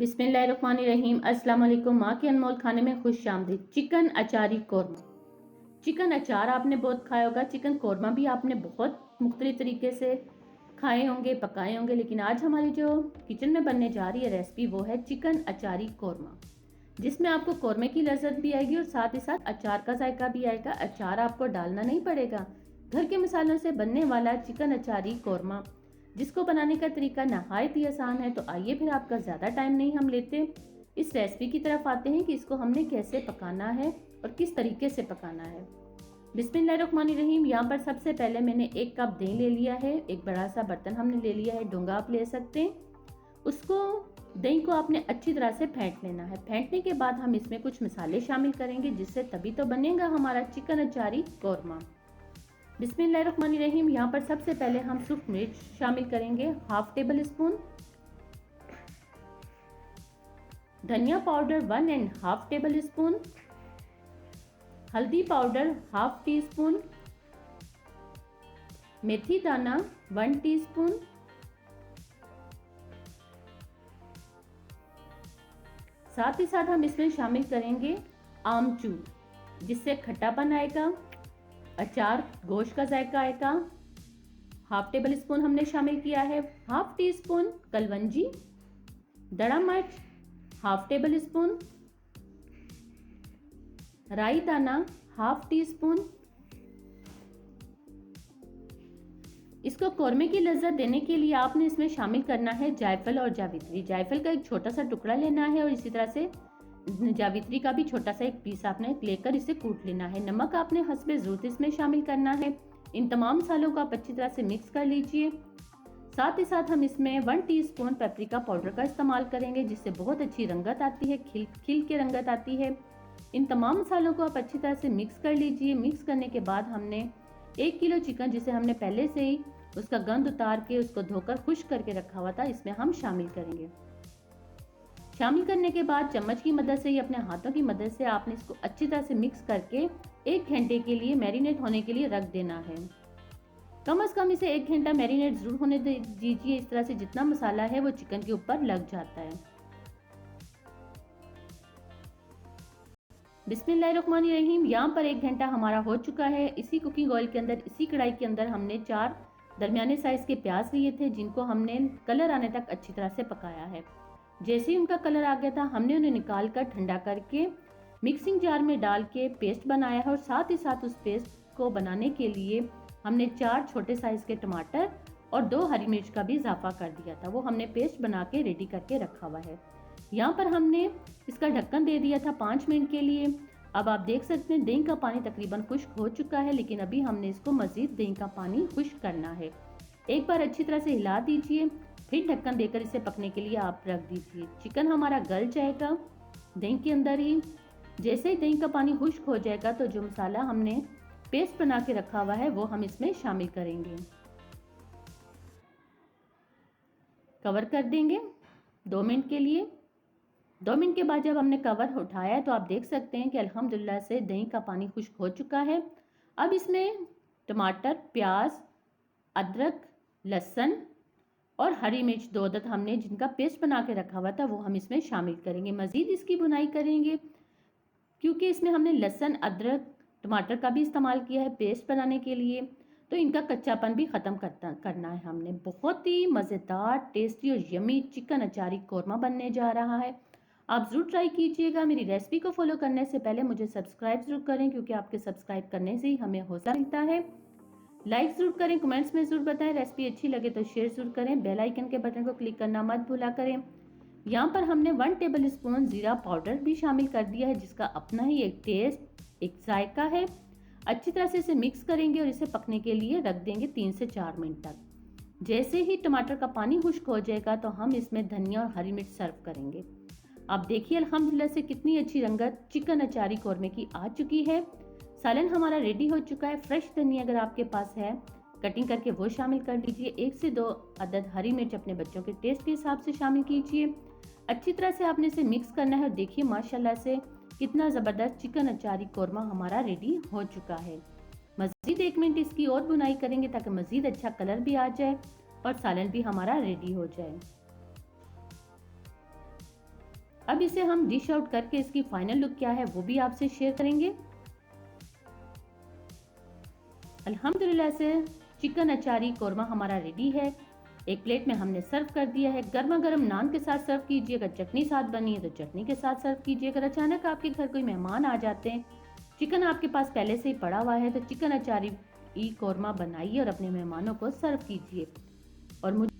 बिस्मिल्लाहिर्रहमानिर्रहीम। अस्सलाम वालेकुम। माँ के अनमोल खाने में खुश आमदीद। चिकन अचारी कौरमा। चिकन अचार आपने बहुत खाया होगा, चिकन कौरमा भी आपने बहुत मुख्तलिफ तरीके से खाए होंगे, पकाए होंगे, लेकिन आज हमारी जो किचन में बनने जा रही है रेसिपी वो है चिकन अचारी कौरमा, जिसमें आपको कौरमे की लज्जत भी आएगी और साथ ही साथ अचार का जायका भी आएगा। अचार आपको डालना नहीं पड़ेगा, घर के मसालों से बनने वाला चिकन अचारी कौरमा, जिसको बनाने का तरीका नहायत ही आसान है। तो आइए फिर आपका ज़्यादा टाइम नहीं हम लेते, इस रेसिपी की तरफ आते हैं कि इसको हमने कैसे पकाना है और किस तरीके से पकाना है। बिस्मिल्लाहिर्रहमानिर्रहीम। यहाँ पर सबसे पहले मैंने 1 कप दही ले लिया है। एक बड़ा सा बर्तन हमने ले लिया है, डोंगा आप ले सकते हैं। उसको दही को आपने अच्छी तरह से फेंट लेना है। फेंटने के बाद हम इसमें कुछ मसाले शामिल करेंगे, जिससे तभी तो बनेगा हमारा चिकन अचारी कौरमा। बिस्मिल्लाहिर्रहमानिर्रहीम। यहाँ पर सबसे पहले हम सूख मिर्च शामिल करेंगे, 1/2 टेबल स्पून। धनिया पाउडर 1.5 टेबल स्पून। हल्दी पाउडर 1/2 टी स्पून। मेथी दाना 1 टीस्पून। साथ ही साथ हम इसमें शामिल करेंगे आमचूर, जिससे खट्टापन आएगा, अचार गोश्त का जायका आएगा। 1/2 टेबल स्पून हमने शामिल किया है। 1/2 टी स्पून कलवंजी। दड़ा मिर्च 1/2 टेबल स्पून। राई दाना 1/2 टी स्पून। इसको कौरमे की लज्जत देने के लिए आपने इसमें शामिल करना है जायफल और जावित्री। जायफल का एक छोटा सा टुकड़ा लेना है और इसी तरह से जावित्री का भी छोटा सा एक पीस आपने लेकर इसे कूट लेना है। नमक आपने हस्बे ज़रूरत इसमें शामिल करना है। इन तमाम मसालों को आप अच्छी तरह से मिक्स कर लीजिए। साथ ही साथ हम इसमें 1 टीस्पून पेपरिका पाउडर का इस्तेमाल करेंगे, जिससे बहुत अच्छी रंगत आती है, खिल के रंगत आती है। इन तमाम मसालों को आप अच्छी तरह से मिक्स कर लीजिए। मिक्स करने के बाद हमने 1 किलो चिकन, जिसे हमने पहले से ही उसका गंद उतार के उसको धोकर खुश्क करके रखा हुआ था, इसमें हम शामिल करेंगे। शामिल करने के बाद चम्मच की मदद से या अपने हाथों की मदद से आपने इसको अच्छी तरह से मिक्स करके 1 घंटे के लिए मैरिनेट होने के लिए रख देना है। कम से कम इसे 1 घंटा मैरिनेट जरूर होने दीजिए, इस तरह से जितना मसाला है वो चिकन के ऊपर लग जाता है। बिस्मिल्लाहिर्रहमानिर्रहीम। यहाँ पर 1 घंटा हमारा हो चुका है। इसी कुकिंग ऑयल के अंदर, इसी कढ़ाई के अंदर हमने 4 दरमियाने साइज के प्याज लिए थे, जिनको हमने कलर आने तक अच्छी तरह से पकाया है। जैसे ही उनका कलर आ गया था, हमने उन्हें निकाल कर ठंडा करके मिक्सिंग जार में डाल के पेस्ट बनाया है। और साथ ही साथ उस पेस्ट को बनाने के लिए हमने 4 छोटे साइज के टमाटर और 2 हरी मिर्च का भी इजाफा कर दिया था, वो हमने पेस्ट बना के रेडी करके रखा हुआ है। यहाँ पर हमने इसका ढक्कन दे दिया था 5 मिनट के लिए। अब आप देख सकते हैं दही का पानी तकरीबन खुश्क हो चुका है, लेकिन अभी हमने इसको मजीद दही का पानी खुश्क करना है। एक बार अच्छी तरह से हिला दीजिए, फिर ढक्कन देकर इसे पकने के लिए आप रख दीजिए। चिकन हमारा गल जाएगा दही के अंदर ही। जैसे ही दही का पानी खुश्क हो जाएगा तो जो मसाला हमने पेस्ट बना के रखा हुआ है वो हम इसमें शामिल करेंगे। कवर कर देंगे 2 मिनट के लिए। 2 मिनट के बाद जब हमने कवर उठाया तो आप देख सकते हैं कि अल्हम्दुलिल्लाह से दही का पानी खुश्क हो चुका है। अब इसमें टमाटर, प्याज, अदरक, लहसुन और हरी मिर्च 2 अदद हमने जिनका पेस्ट बना के रखा हुआ था वो हम इसमें शामिल करेंगे। मज़ीद इसकी बुनाई करेंगे, क्योंकि इसमें हमने लहसुन, अदरक, टमाटर का भी इस्तेमाल किया है पेस्ट बनाने के लिए, तो इनका कच्चापन भी ख़त्म करना है हमने। बहुत ही मज़ेदार, टेस्टी और यमी चिकन अचारी कौरमा बनने जा रहा है। आप ज़रूर ट्राई कीजिएगा। मेरी रेसिपी को फॉलो करने से पहले मुझे सब्सक्राइब ज़रूर करें, क्योंकि आपके सब्सक्राइब करने से ही हमें हौसला मिलता है। लाइक ज़रूर करें, कमेंट्स में ज़रूर बताएं। रेसिपी अच्छी लगे तो शेयर ज़रूर करें। बेल आइकन के बटन को क्लिक करना मत भूला करें। यहाँ पर हमने 1 टेबल स्पून ज़ीरा पाउडर भी शामिल कर दिया है, जिसका अपना ही एक टेस्ट, एक जायका है। अच्छी तरह से इसे मिक्स करेंगे और इसे पकने के लिए रख देंगे 3 से 4 मिनट तक। जैसे ही टमाटर का पानी खुश्क हो जाएगा तो हम इसमें धनिया और हरी मिर्च सर्व करेंगे। आप देखिए अल्हम्दुलिल्लाह से कितनी अच्छी रंगत चिकन अचारी कौरमे की आ चुकी है। सालन हमारा रेडी हो चुका है। फ्रेश धनिया अगर आपके पास है कटिंग करके वो शामिल कर लीजिए। 1 से 2 अदद हरी मिर्च अपने बच्चों के टेस्ट के हिसाब से शामिल कीजिए। अच्छी तरह से आपने इसे मिक्स करना है और देखिए माशाल्लाह से कितना ज़बरदस्त चिकन अचारी कौरमा हमारा रेडी हो चुका है। मज़ीद 1 मिनट इसकी और बुनाई करेंगे ताकि मज़ीद अच्छा कलर भी आ जाए और सालन भी हमारा रेडी हो जाए। अब इसे हम डिश आउट करके इसकी फाइनल लुक क्या है वो भी आपसे शेयर करेंगे। अल्हम्दुलिल्लाह से चिकन अचारी कोरमा हमारा रेडी है। एक प्लेट में हमने सर्व कर दिया है। गर्मा गर्म नान के साथ सर्व कीजिए। अगर चटनी साथ बनी है तो चटनी के साथ सर्व कीजिए। अगर अचानक आपके घर कोई मेहमान आ जाते हैं, चिकन आपके पास पहले से ही पड़ा हुआ है, तो चिकन अचारी कोरमा बनाइए और अपने मेहमानों को सर्व कीजिए। और मुझे